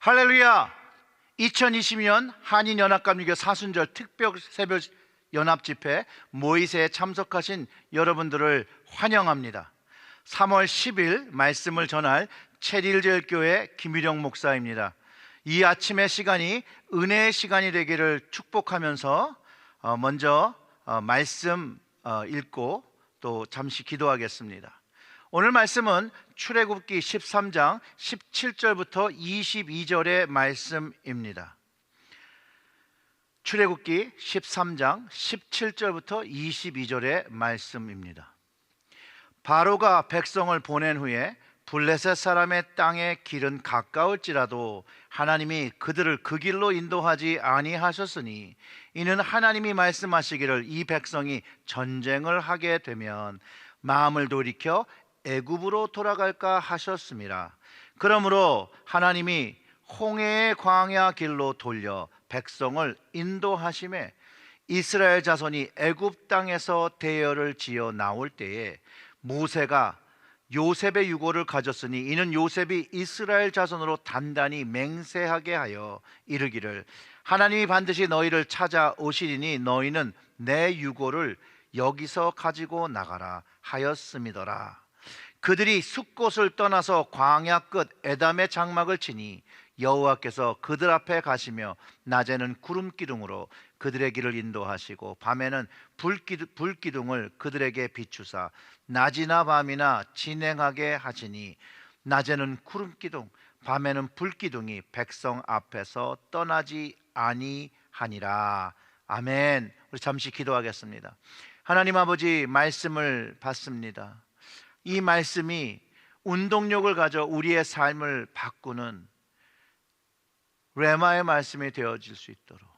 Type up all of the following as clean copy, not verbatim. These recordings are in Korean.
할렐루야! 2020년 한인연합감리교 사순절 특별 새벽 연합집회 모이세에 참석하신 여러분들을 환영합니다. 3월 10일 말씀을 전할 체릴제일교회 김유령 목사입니다. 이 아침의 시간이 은혜의 시간이 되기를 축복하면서 먼저 말씀 읽고 또 잠시 기도하겠습니다. 오늘 말씀은 출애굽기 13장 17절부터 22절의 말씀입니다. 출애굽기 13장 17절부터 22절의 말씀입니다. 바로가 백성을 보낸 후에 블레셋 사람의 땅의 길은 가까울지라도 하나님이 그들을 그 길로 인도하지 아니하셨으니 이는 하나님이 말씀하시기를 이 백성이 전쟁을 하게 되면 마음을 돌이켜 애굽으로 돌아갈까 하셨습니다. 그러므로 하나님이 홍해의 광야 길로 돌려 백성을 인도하심에 이스라엘 자손이 애굽 땅에서 대열을 지어 나올 때에 모세가 요셉의 유고를 가졌으니 이는 요셉이 이스라엘 자손으로 단단히 맹세하게 하여 이르기를 하나님이 반드시 너희를 찾아오시리니 너희는 내 유고를 여기서 가지고 나가라 하였음이더라. 그들이 숫곳을 떠나서 광야 끝 에담의 장막을 치니 여호와께서 그들 앞에 가시며 낮에는 구름 기둥으로 그들의 길을 인도하시고 밤에는 불기둥을 그들에게 비추사 낮이나 밤이나 진행하게 하시니 낮에는 구름 기둥 밤에는 불기둥이 백성 앞에서 떠나지 아니하니라. 아멘. 우리 잠시 기도하겠습니다. 하나님 아버지, 말씀을 받습니다. 이 말씀이 운동력을 가져 우리의 삶을 바꾸는 레마의 말씀이 되어질 수 있도록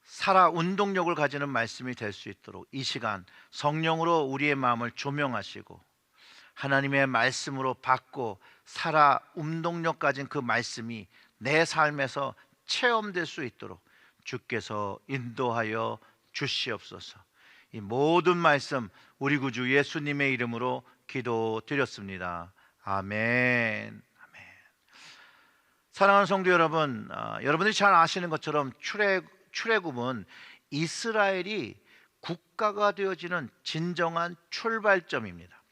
살아 운동력을 가지는 말씀이 될 수 있도록 이 시간 성령으로 우리의 마음을 조명하시고 하나님의 말씀으로 받고 살아 운동력 가진 그 말씀이 내 삶에서 체험될 수 있도록 주께서 인도하여 주시옵소서. 이 모든 말씀 우리 구주 예수님의 이름으로 기도드렸습니다. 아멘. 사랑하는 성도 여러분, 여러분들이 잘 아시는 것처럼 출애굽은 이스라엘이 국가가 되어지는 진정한 출발점입니다.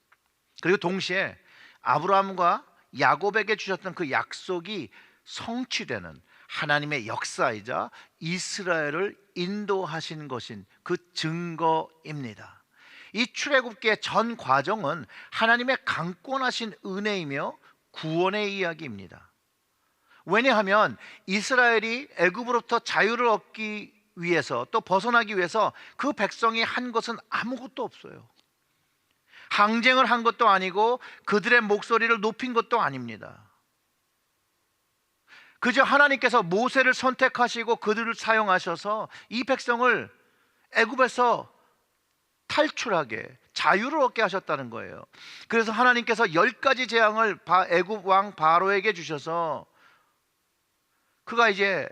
그리고 동시에 아브라함과 야곱에게 주셨던 그 약속이 성취되는 하나님의 역사이자 이스라엘을 인도하신 것인 그 증거입니다. 이 출애굽기의 전 과정은 하나님의 강권하신 은혜이며 구원의 이야기입니다. 왜냐하면 이스라엘이 애굽으로부터 자유를 얻기 위해서 또 벗어나기 위해서 그 백성이 한 것은 아무것도 없어요. 항쟁을 한 것도 아니고 그들의 목소리를 높인 것도 아닙니다. 그저 하나님께서 모세를 선택하시고 그들을 사용하셔서 이 백성을 애굽에서 탈출하게 자유를 얻게 하셨다는 거예요. 그래서 하나님께서 10가지 재앙을 애굽 왕 바로에게 주셔서 그가 이제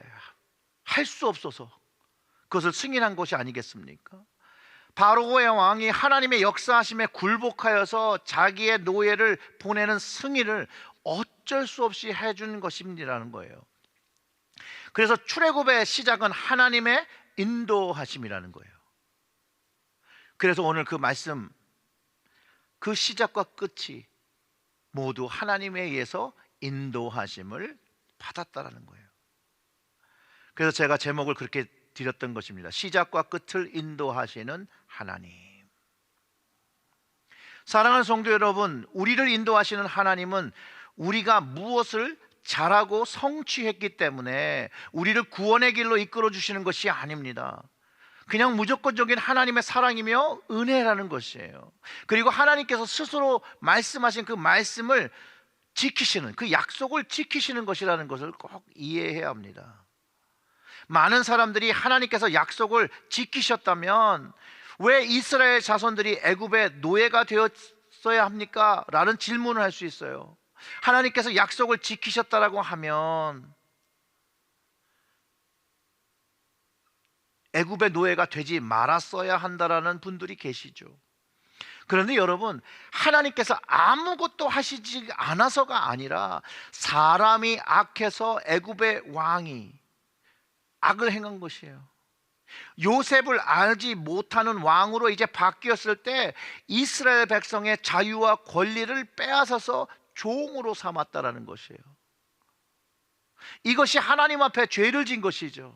할 수 없어서 그것을 승인한 것이 아니겠습니까? 바로의 왕이 하나님의 역사하심에 굴복하여서 자기의 노예를 보내는 승인을 어쩔 수 없이 해준 것입니다라는 거예요. 그래서 출애굽의 시작은 하나님의 인도하심이라는 거예요. 그래서 오늘 그 말씀, 그 시작과 끝이 모두 하나님에 의해서 인도하심을 받았다라는 거예요. 그래서 제가 제목을 그렇게 드렸던 것입니다. 시작과 끝을 인도하시는 하나님. 사랑하는 성도 여러분, 우리를 인도하시는 하나님은 우리가 무엇을 잘하고 성취했기 때문에 우리를 구원의 길로 이끌어 주시는 것이 아닙니다. 그냥 무조건적인 하나님의 사랑이며 은혜라는 것이에요. 그리고 하나님께서 스스로 말씀하신 그 말씀을 지키시는, 그 약속을 지키시는 것이라는 것을 꼭 이해해야 합니다. 많은 사람들이 하나님께서 약속을 지키셨다면 왜 이스라엘 자손들이 애굽의 노예가 되었어야 합니까? 라는 질문을 할 수 있어요. 하나님께서 약속을 지키셨다라고 하면 애굽의 노예가 되지 말았어야 한다라는 분들이 계시죠. 그런데 여러분, 하나님께서 아무것도 하시지 않아서가 아니라 사람이 악해서 애굽의 왕이 악을 행한 것이에요. 요셉을 알지 못하는 왕으로 이제 바뀌었을 때 이스라엘 백성의 자유와 권리를 빼앗아서 종으로 삼았다라는 것이에요. 이것이 하나님 앞에 죄를 진 것이죠.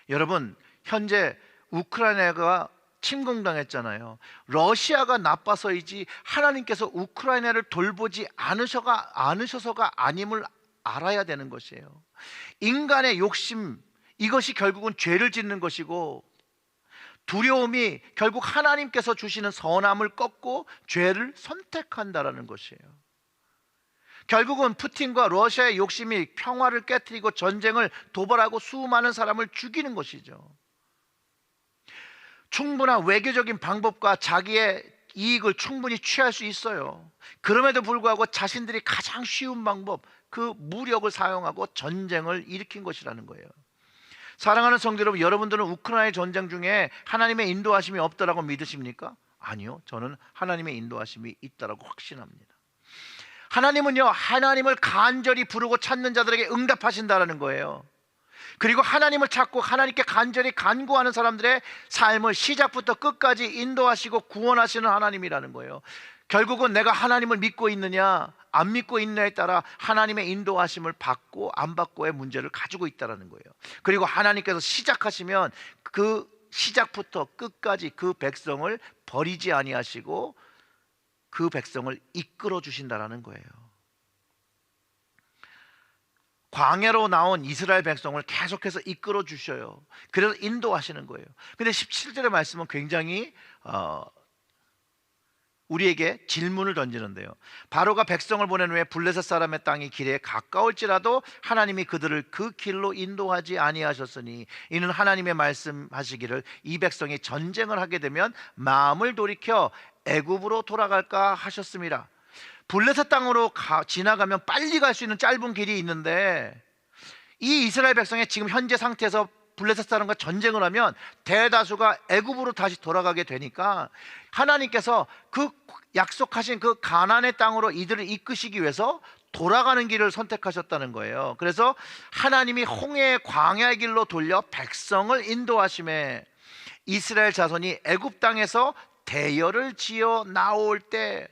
여러분, 현재 우크라이나가 침공당했잖아요. 러시아가 나빠서이지 하나님께서 우크라이나를 돌보지 않으셔서가 아님을 알아야 되는 것이에요. 인간의 욕심, 이것이 결국은 죄를 짓는 것이고, 두려움이 결국 하나님께서 주시는 선함을 꺾고 죄를 선택한다라는 것이에요. 결국은 푸틴과 러시아의 욕심이 평화를 깨뜨리고 전쟁을 도발하고 수많은 사람을 죽이는 것이죠. 충분한 외교적인 방법과 자기의 이익을 충분히 취할 수 있어요. 그럼에도 불구하고 자신들이 가장 쉬운 방법, 그 무력을 사용하고 전쟁을 일으킨 것이라는 거예요. 사랑하는 성도 여러분, 여러분들은 우크라이나 전쟁 중에 하나님의 인도하심이 없다라고 믿으십니까? 아니요, 저는 하나님의 인도하심이 있다라고 확신합니다. 하나님은요, 하나님을 간절히 부르고 찾는 자들에게 응답하신다라는 거예요. 그리고 하나님을 찾고 하나님께 간절히 간구하는 사람들의 삶을 시작부터 끝까지 인도하시고 구원하시는 하나님이라는 거예요. 결국은 내가 하나님을 믿고 있느냐 안 믿고 있느냐에 따라 하나님의 인도하심을 받고 안 받고의 문제를 가지고 있다는 거예요. 그리고 하나님께서 시작하시면 그 시작부터 끝까지 그 백성을 버리지 아니하시고 그 백성을 이끌어 주신다는 거예요. 광야로 나온 이스라엘 백성을 계속해서 이끌어 주셔요. 그래서 인도하시는 거예요. 근데 17절의 말씀은 굉장히 우리에게 질문을 던지는데요. 바로가 백성을 보낸 후에 블레셋 사람의 땅이 길에 가까울지라도 하나님이 그들을 그 길로 인도하지 아니하셨으니 이는 하나님의 말씀하시기를 이 백성이 전쟁을 하게 되면 마음을 돌이켜 애굽으로 돌아갈까 하셨습니다. 블레셋 땅으로 지나가면 빨리 갈 수 있는 짧은 길이 있는데, 이 이스라엘 백성의 지금 현재 상태에서 블레셋 사람과 전쟁을 하면 대다수가 애굽으로 다시 돌아가게 되니까 하나님께서 그 약속하신 그 가나안의 땅으로 이들을 이끄시기 위해서 돌아가는 길을 선택하셨다는 거예요. 그래서 하나님이 홍해의 광야의 길로 돌려 백성을 인도하심에 이스라엘 자손이 애굽 땅에서 대열을 지어 나올 때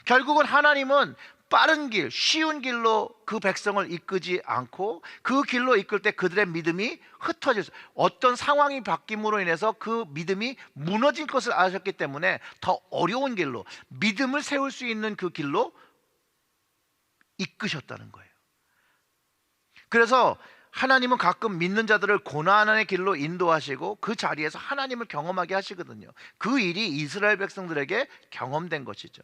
결국은 하나님은 빠른 길, 쉬운 길로 그 백성을 이끄지 않고 그 길로 이끌 때 그들의 믿음이 흩어져서 어떤 상황이 바뀜으로 인해서 그 믿음이 무너질 것을 아셨기 때문에 더 어려운 길로, 믿음을 세울 수 있는 그 길로 이끄셨다는 거예요. 그래서 하나님은 가끔 믿는 자들을 고난의 길로 인도하시고 그 자리에서 하나님을 경험하게 하시거든요. 그 일이 이스라엘 백성들에게 경험된 것이죠.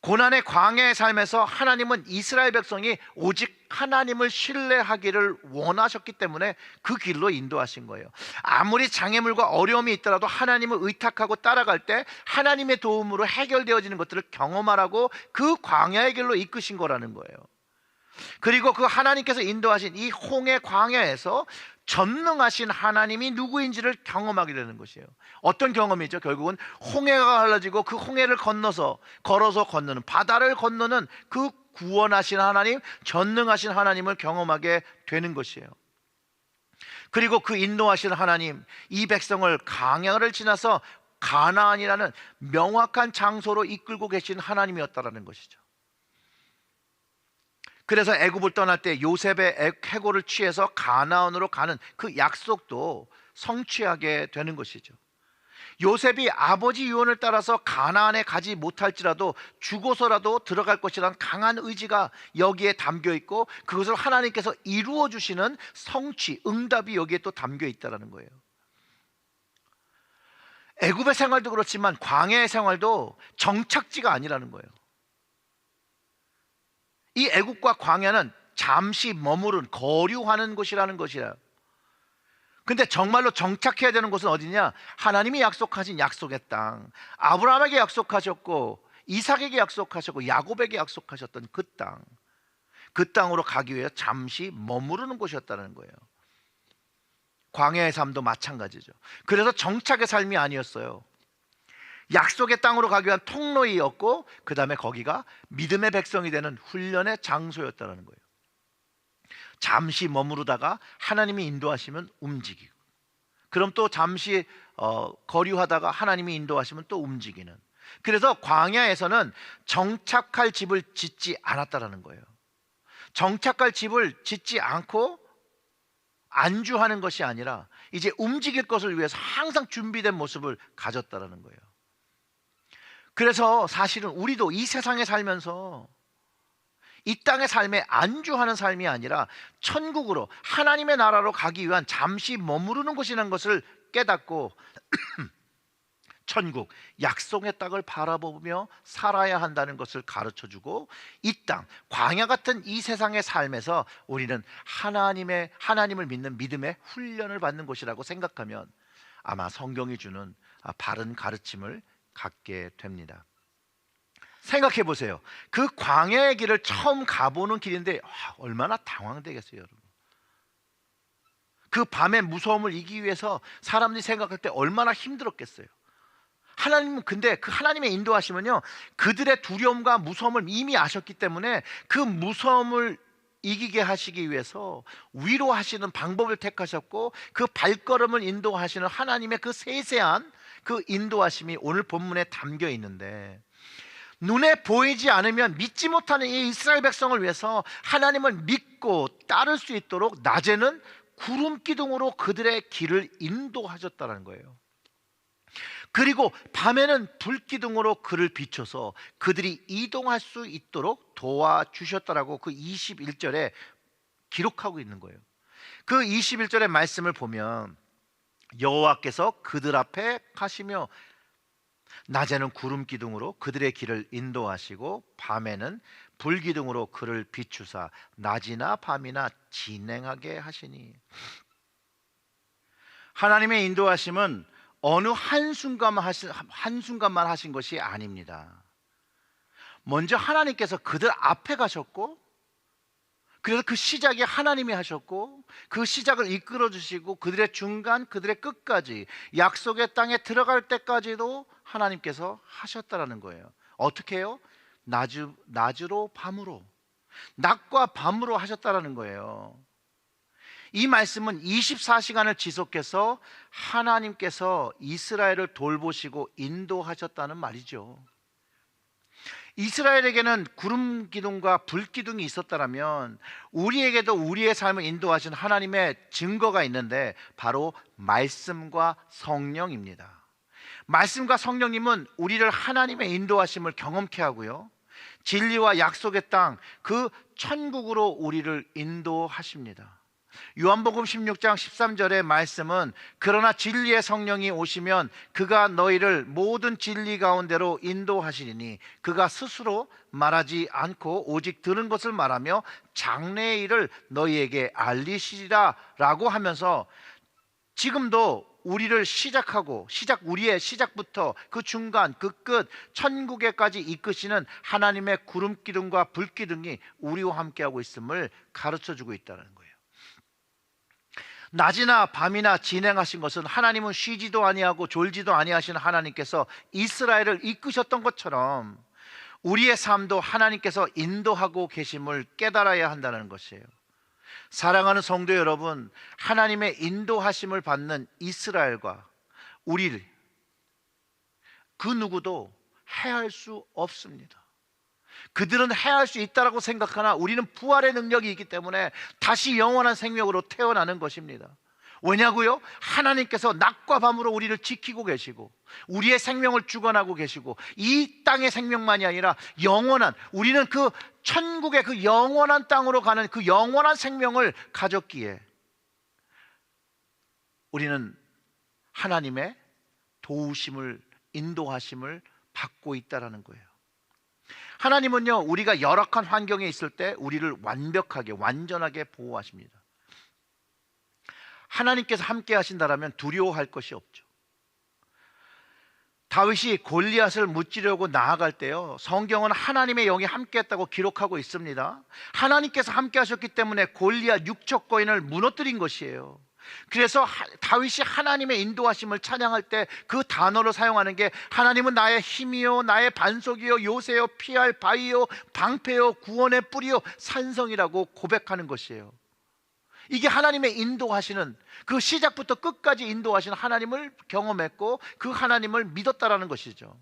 고난의 광야의 삶에서 하나님은 이스라엘 백성이 오직 하나님을 신뢰하기를 원하셨기 때문에 그 길로 인도하신 거예요. 아무리 장애물과 어려움이 있더라도 하나님을 의탁하고 따라갈 때 하나님의 도움으로 해결되어지는 것들을 경험하라고 그 광야의 길로 이끄신 거라는 거예요. 그리고 그 하나님께서 인도하신 이 홍해 광야에서 전능하신 하나님이 누구인지를 경험하게 되는 것이에요. 어떤 경험이죠? 결국은 홍해가 갈라지고 그 홍해를 걸어서 건너는, 바다를 건너는 그 구원하신 하나님, 전능하신 하나님을 경험하게 되는 것이에요. 그리고 그 인도하신 하나님, 이 백성을 강야를 지나서 가나안이라는 명확한 장소로 이끌고 계신 하나님이었다라는 것이죠. 그래서 애굽을 떠날 때 요셉의 해고를 취해서 가나안으로 가는 그 약속도 성취하게 되는 것이죠. 요셉이 아버지 유언을 따라서 가나안에 가지 못할지라도 죽어서라도 들어갈 것이라는 강한 의지가 여기에 담겨 있고 그것을 하나님께서 이루어 주시는 성취, 응답이 여기에 또 담겨 있다는 거예요. 애굽의 생활도 그렇지만 광야의 생활도 정착지가 아니라는 거예요. 이 애굽과 광야는 잠시 머무른, 거류하는 곳이라는 것이에요. 근데 정말로 정착해야 되는 곳은 어디냐? 하나님이 약속하신 약속의 땅, 아브라함에게 약속하셨고 이삭에게 약속하셨고 야곱에게 약속하셨던 그 땅, 그 땅으로 가기 위해 잠시 머무르는 곳이었다는 거예요. 광야의 삶도 마찬가지죠. 그래서 정착의 삶이 아니었어요. 약속의 땅으로 가기 위한 통로이었고, 그 다음에 거기가 믿음의 백성이 되는 훈련의 장소였다는 거예요. 잠시 머무르다가 하나님이 인도하시면 움직이고, 그럼 또 잠시 거류하다가 하나님이 인도하시면 또 움직이는. 그래서 광야에서는 정착할 집을 짓지 않았다는 거예요. 정착할 집을 짓지 않고 안주하는 것이 아니라 이제 움직일 것을 위해서 항상 준비된 모습을 가졌다는 거예요. 그래서 사실은 우리도 이 세상에 살면서 이 땅의 삶에 안주하는 삶이 아니라 천국으로, 하나님의 나라로 가기 위한 잠시 머무르는 곳이라는 것을 깨닫고 천국, 약속의 땅을 바라보며 살아야 한다는 것을 가르쳐주고, 이 땅, 광야 같은 이 세상의 삶에서 우리는 하나님을 믿는 믿음의 훈련을 받는 곳이라고 생각하면 아마 성경이 주는 바른 가르침을 갖게 됩니다. 생각해 보세요. 그 광야의 길을 처음 가보는 길인데 얼마나 당황되겠어요, 여러분. 그 밤의 무서움을 이기기 위해서 사람들이 생각할 때 얼마나 힘들었겠어요. 하나님은 근데 그 하나님의 인도하시면요, 그들의 두려움과 무서움을 이미 아셨기 때문에 그 무서움을 이기게 하시기 위해서 위로하시는 방법을 택하셨고, 그 발걸음을 인도하시는 하나님의 그 세세한 그 인도하심이 오늘 본문에 담겨 있는데, 눈에 보이지 않으면 믿지 못하는 이 이스라엘 백성을 위해서 하나님을 믿고 따를 수 있도록 낮에는 구름 기둥으로 그들의 길을 인도하셨다는 거예요. 그리고 밤에는 불 기둥으로 그를 비춰서 그들이 이동할 수 있도록 도와주셨다라고 그 21절에 기록하고 있는 거예요. 그 21절의 말씀을 보면 여호와께서 그들 앞에 가시며 낮에는 구름 기둥으로 그들의 길을 인도하시고 밤에는 불 기둥으로 그를 비추사 낮이나 밤이나 진행하게 하시니. 하나님의 인도하심은 어느 한순간만 하신 것이 아닙니다. 먼저 하나님께서 그들 앞에 가셨고, 그래서 그 시작이 하나님이 하셨고, 그 시작을 이끌어 주시고 그들의 중간, 그들의 끝까지 약속의 땅에 들어갈 때까지도 하나님께서 하셨다라는 거예요. 어떻게 해요? 낮으로 밤으로, 낮과 밤으로 하셨다라는 거예요. 이 말씀은 24시간을 지속해서 하나님께서 이스라엘을 돌보시고 인도하셨다는 말이죠. 이스라엘에게는 구름 기둥과 불 기둥이 있었다면 우리에게도 우리의 삶을 인도하신 하나님의 증거가 있는데 바로 말씀과 성령입니다. 말씀과 성령님은 우리를 하나님의 인도하심을 경험케 하고요, 진리와 약속의 땅, 그 천국으로 우리를 인도하십니다. 요한복음 16장 13절의 말씀은 그러나 진리의 성령이 오시면 그가 너희를 모든 진리 가운데로 인도하시리니 그가 스스로 말하지 않고 오직 들은 것을 말하며 장래의 일을 너희에게 알리시리라 라고 하면서 지금도 우리를 우리의 시작부터 그 중간, 그 끝, 천국에까지 이끄시는 하나님의 구름 기둥과 불 기둥이 우리와 함께하고 있음을 가르쳐주고 있다는 거예요. 낮이나 밤이나 진행하신 것은 하나님은 쉬지도 아니하고 졸지도 아니하시는 하나님께서 이스라엘을 이끄셨던 것처럼 우리의 삶도 하나님께서 인도하고 계심을 깨달아야 한다는 것이에요. 사랑하는 성도 여러분, 하나님의 인도하심을 받는 이스라엘과 우리, 그 누구도 해할 수 없습니다. 그들은 해할 수 있다라고 생각하나 우리는 부활의 능력이 있기 때문에 다시 영원한 생명으로 태어나는 것입니다. 왜냐고요? 하나님께서 낮과 밤으로 우리를 지키고 계시고 우리의 생명을 주관하고 계시고 이 땅의 생명만이 아니라 영원한, 우리는 그 천국의 그 영원한 땅으로 가는 그 영원한 생명을 가졌기에 우리는 하나님의 도우심을, 인도하심을 받고 있다라는 거예요. 하나님은요, 우리가 열악한 환경에 있을 때 우리를 완벽하게, 완전하게 보호하십니다. 하나님께서 함께 하신다라면 두려워할 것이 없죠. 다윗이 골리앗을 무찌려고 나아갈 때요, 성경은 하나님의 영이 함께했다고 기록하고 있습니다. 하나님께서 함께 하셨기 때문에 골리앗 육척 거인을 무너뜨린 것이에요. 그래서 다윗이 하나님의 인도하심을 찬양할 때 그 단어로 사용하는 게 하나님은 나의 힘이요 나의 반석이요 요새요 피할 바위요 방패요 구원의 뿌리요 산성이라고 고백하는 것이에요. 이게 하나님의 인도하시는, 그 시작부터 끝까지 인도하시는 하나님을 경험했고 그 하나님을 믿었다라는 것이죠.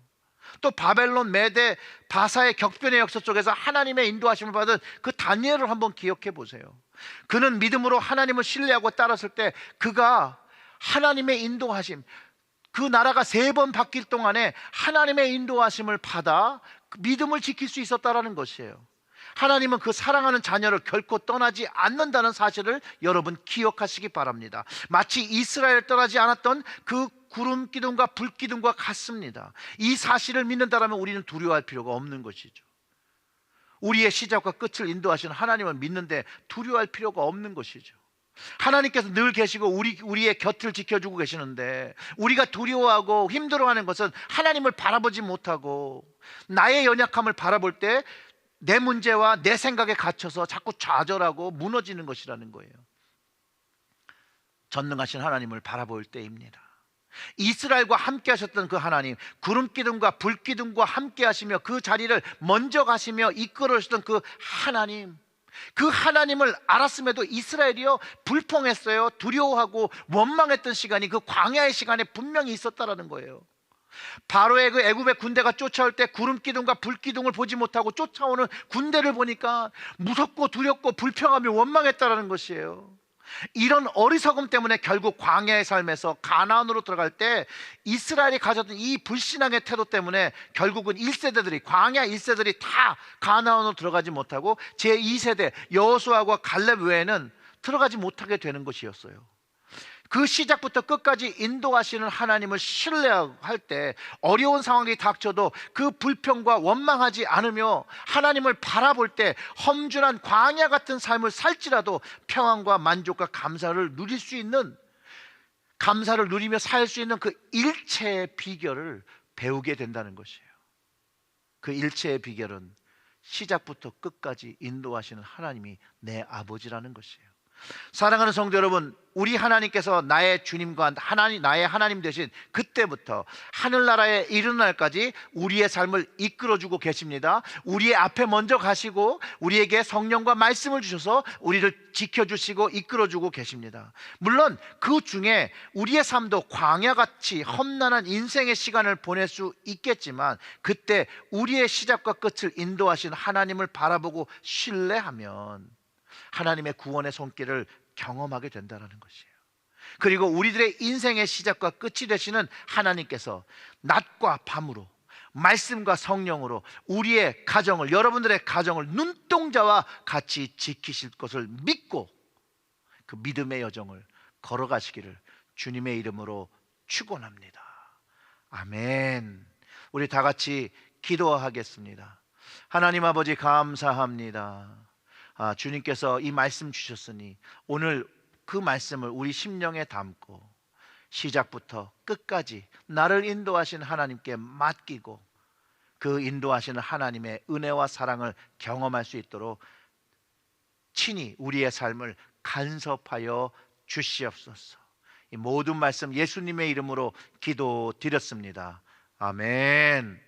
또 바벨론, 메대, 바사의 격변의 역사 속에서 하나님의 인도하심을 받은 그 다니엘을 한번 기억해 보세요. 그는 믿음으로 하나님을 신뢰하고 따랐을 때 그가 하나님의 인도하심, 그 나라가 3번 바뀔 동안에 하나님의 인도하심을 받아 믿음을 지킬 수 있었다라는 것이에요. 하나님은 그 사랑하는 자녀를 결코 떠나지 않는다는 사실을 여러분 기억하시기 바랍니다. 마치 이스라엘 떠나지 않았던 그 구름 기둥과 불 기둥과 같습니다. 이 사실을 믿는다면 우리는 두려워할 필요가 없는 것이죠. 우리의 시작과 끝을 인도하시는 하나님을 믿는데 두려워할 필요가 없는 것이죠. 하나님께서 늘 계시고 우리의 곁을 지켜주고 계시는데 우리가 두려워하고 힘들어하는 것은 하나님을 바라보지 못하고 나의 연약함을 바라볼 때 내 문제와 내 생각에 갇혀서 자꾸 좌절하고 무너지는 것이라는 거예요. 전능하신 하나님을 바라볼 때입니다. 이스라엘과 함께 하셨던 그 하나님, 구름기둥과 불기둥과 함께 하시며 그 자리를 먼저 가시며 이끌어 주셨던 그 하나님, 그 하나님을 알았음에도 이스라엘이요 불평했어요. 두려워하고 원망했던 시간이 그 광야의 시간에 분명히 있었다라는 거예요. 바로의 그 애굽의 군대가 쫓아올 때 구름기둥과 불기둥을 보지 못하고 쫓아오는 군대를 보니까 무섭고 두렵고 불평하며 원망했다라는 것이에요. 이런 어리석음 때문에 결국 광야의 삶에서 가나안으로 들어갈 때 이스라엘이 가졌던 이 불신앙의 태도 때문에 결국은 1세대들이, 광야 1세들이 다 가나안으로 들어가지 못하고 제2세대 여호수아와 갈렙 외에는 들어가지 못하게 되는 것이었어요. 그 시작부터 끝까지 인도하시는 하나님을 신뢰할 때 어려운 상황이 닥쳐도 그 불평과 원망하지 않으며 하나님을 바라볼 때 험준한 광야 같은 삶을 살지라도 평안과 만족과 감사를 누릴 수 있는, 감사를 누리며 살 수 있는 그 일체의 비결을 배우게 된다는 것이에요. 그 일체의 비결은 시작부터 끝까지 인도하시는 하나님이 내 아버지라는 것이에요. 사랑하는 성도 여러분, 우리 하나님께서 나의 주님과 나의 하나님 되신 그때부터 하늘나라에 이르는 날까지 우리의 삶을 이끌어주고 계십니다. 우리의 앞에 먼저 가시고 우리에게 성령과 말씀을 주셔서 우리를 지켜주시고 이끌어주고 계십니다. 물론 그 중에 우리의 삶도 광야같이 험난한 인생의 시간을 보낼 수 있겠지만 그때 우리의 시작과 끝을 인도하신 하나님을 바라보고 신뢰하면 하나님의 구원의 손길을 경험하게 된다는 것이에요. 그리고 우리들의 인생의 시작과 끝이 되시는 하나님께서 낮과 밤으로 말씀과 성령으로 우리의 가정을, 여러분들의 가정을 눈동자와 같이 지키실 것을 믿고 그 믿음의 여정을 걸어가시기를 주님의 이름으로 축원합니다. 아멘. 우리 다 같이 기도하겠습니다. 하나님 아버지 감사합니다. 주님께서 이 말씀 주셨으니 오늘 그 말씀을 우리 심령에 담고 시작부터 끝까지 나를 인도하신 하나님께 맡기고 그 인도하시는 하나님의 은혜와 사랑을 경험할 수 있도록 친히 우리의 삶을 간섭하여 주시옵소서. 이 모든 말씀 예수님의 이름으로 기도드렸습니다. 아멘.